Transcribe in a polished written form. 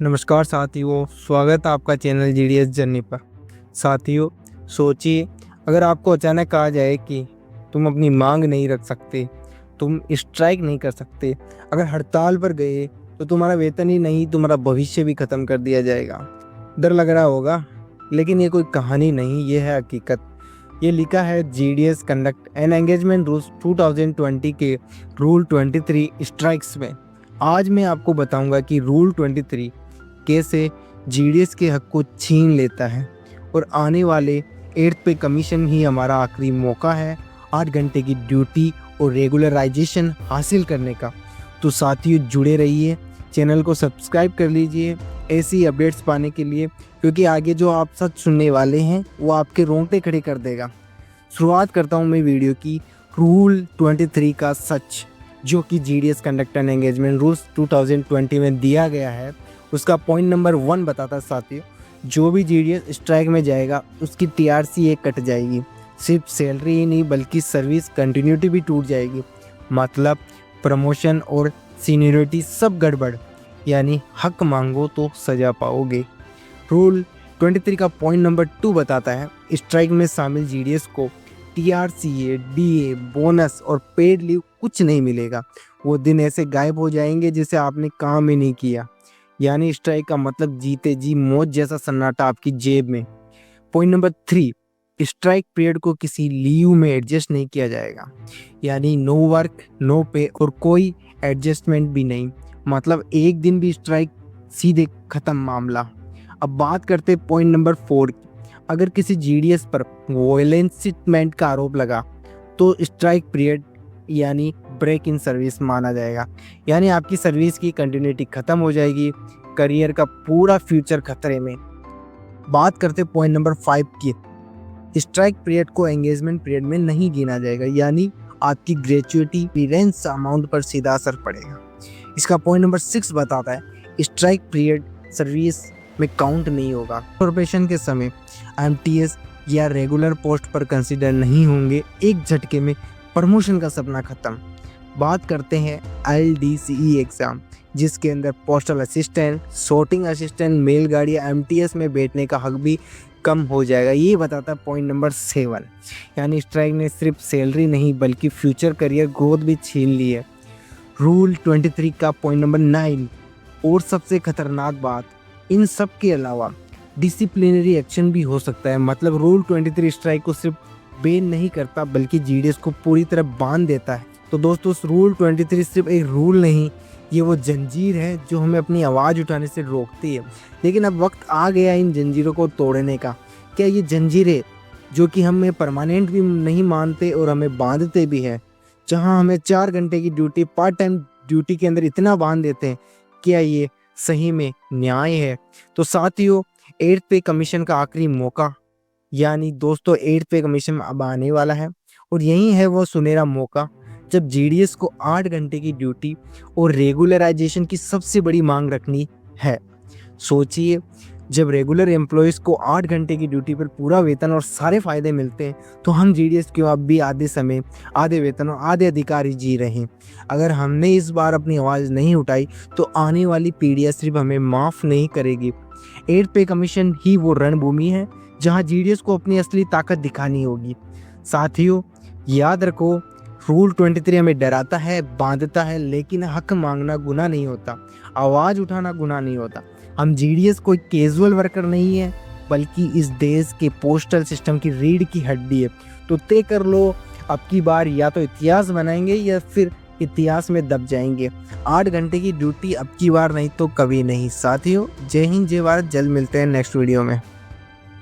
नमस्कार साथियों, स्वागत है आपका चैनल जीडीएस जर्नी पर। साथियों, सोचिए अगर आपको अचानक कहा जाए कि तुम अपनी मांग नहीं रख सकते, तुम स्ट्राइक नहीं कर सकते, अगर हड़ताल पर गए तो तुम्हारा वेतन ही नहीं तुम्हारा भविष्य भी ख़त्म कर दिया जाएगा। डर लग रहा होगा, लेकिन ये कोई कहानी नहीं, ये है हकीकत। ये लिखा है GDS conduct and engagement rules 2020 के रूल 23 स्ट्राइक्स में। आज मैं आपको बताऊंगा कि रूल 23 कैसे जीडीएस के हक को छीन लेता है और आने वाले 8th पे कमीशन ही हमारा आखिरी मौका है 8 घंटे की ड्यूटी और रेगुलराइजेशन हासिल करने का। तो साथियों जुड़े रहिए, चैनल को सब्सक्राइब कर लीजिए ऐसी अपडेट्स पाने के लिए, क्योंकि आगे जो आप सच सुनने वाले हैं वो आपके रोंगटे खड़े कर देगा। शुरुआत करता हूँ मैं वीडियो की रूल 23 का सच, जो कि GDS conduct and engagement rules 2020 में दिया गया है। उसका पॉइंट नंबर 1 बताता है साथियों, जो भी जीडीएस स्ट्राइक में जाएगा उसकी टीआरसी एक कट जाएगी। सिर्फ सैलरी ही नहीं बल्कि सर्विस कंटिन्यूटी भी टूट जाएगी। मतलब प्रमोशन और सीनियरिटी सब गड़बड़, यानी हक मांगो तो सजा पाओगे। रूल 23 का पॉइंट नंबर 2 बताता है, स्ट्राइक में शामिल जीडीएस को टीआरसीए, डीए, बोनस और पेड लीव कुछ नहीं मिलेगा। वो दिन ऐसे गायब हो जाएंगे जैसे आपने काम ही नहीं किया। यानी स्ट्राइक का मतलब जीते जी मौत जैसा सन्नाटा आपकी जेब में। पॉइंट नंबर 3, स्ट्राइक पीरियड को किसी लीव में एडजस्ट नहीं किया जाएगा। यानी नो वर्क नो पे और कोई एडजस्टमेंट भी नहीं। मतलब एक दिन भी स्ट्राइक, सीधे खत्म मामला। अब बात करते पॉइंट नंबर 4 की। अगर किसी जीडीएस पर वॉयलेंसमेंट का आरोप लगा तो स्ट्राइक पीरियड यानी ब्रेक इन सर्विस माना जाएगा। यानी आपकी सर्विस की कंटिन्यूटी खत्म हो जाएगी, करियर का पूरा फ्यूचर खतरे में। बात करते पॉइंट नंबर 5 की। स्ट्राइक पीरियड को एंगेजमेंट पीरियड में नहीं गिना जाएगा, यानी आपकी ग्रेचुइटी क्लियरेंस अमाउंट पर सीधा असर पड़ेगा। इसका पॉइंट नंबर 6 बताता है, स्ट्राइक पीरियड सर्विस में काउंट नहीं होगा। प्रोबेशन के समय एमटीएस या रेगुलर पोस्ट पर कंसीडर नहीं होंगे। एक झटके में प्रमोशन का सपना खत्म। बात करते हैं एलडीसीई एग्जाम, जिसके अंदर पोस्टल असिस्टेंट, सॉर्टिंग असिस्टेंट, मेलगाड़ी या एमटीएस में बैठने का हक भी कम हो जाएगा। ये बताता है पॉइंट नंबर 7। यानी स्ट्राइक ने सिर्फ सैलरी नहीं बल्कि फ्यूचर करियर ग्रोथ भी छीन ली है। रूल 23 का पॉइंट नंबर 9 और सबसे खतरनाक बात, इन सब के अलावा डिसिप्लिनरी एक्शन भी हो सकता है। मतलब रूल 23 स्ट्राइक को सिर्फ बैन नहीं करता बल्कि जीडीएस को पूरी तरह बांध देता है। तो दोस्तों, रूल 23 सिर्फ एक रूल नहीं, ये वो जंजीर है जो हमें अपनी आवाज़ उठाने से रोकती है। लेकिन अब वक्त आ गया इन जंजीरों को तोड़ने का। क्या ये जंजीरें जो कि हमें परमानेंट भी नहीं मानते और हमें बांधते भी हैं, जहां हमें 4 घंटे की ड्यूटी पार्ट टाइम ड्यूटी के अंदर इतना बांध देते हैं, क्या ये सही में न्याय है? तो साथियों, 8th पे कमीशन का आखिरी मौका, यानी दोस्तों 8th पे कमीशन अब आने वाला है और यही है वो सुनहरा मौका जब जीडीएस को 8 घंटे की ड्यूटी और रेगुलराइजेशन की सबसे बड़ी मांग रखनी है। सोचिए, जब रेगुलर एम्प्लॉयज़ को 8 घंटे की ड्यूटी पर पूरा वेतन और सारे फायदे मिलते हैं, तो हम जीडीएस क्यों अब भी आधे समय, आधे वेतन और आधे अधिकार ही जी रहे हैं? अगर हमने इस बार अपनी आवाज़ नहीं उठाई तो आने वाली पीढ़ियाँ सिर्फ हमें माफ़ नहीं करेगी। 8th पे कमीशन ही वो रणभूमि है जहां जीडीएस को अपनी असली ताकत दिखानी होगी। साथियों, याद रखो, रूल 23 हमें डराता है, बांधता है, लेकिन हक मांगना गुनाह नहीं होता, आवाज़ उठाना गुनाह नहीं होता। हम जीडीएस कोई कैजुअल वर्कर नहीं है, बल्कि इस देश के पोस्टल सिस्टम की रीढ़ की हड्डी है। तो तय कर लो, अब की बार या तो इतिहास बनाएंगे या फिर इतिहास में दब जाएंगे। 8 घंटे की ड्यूटी अब की बार नहीं तो कभी नहीं। साथियों, जय हिंद, जय भारत। जल्द मिलते हैं नेक्स्ट वीडियो में।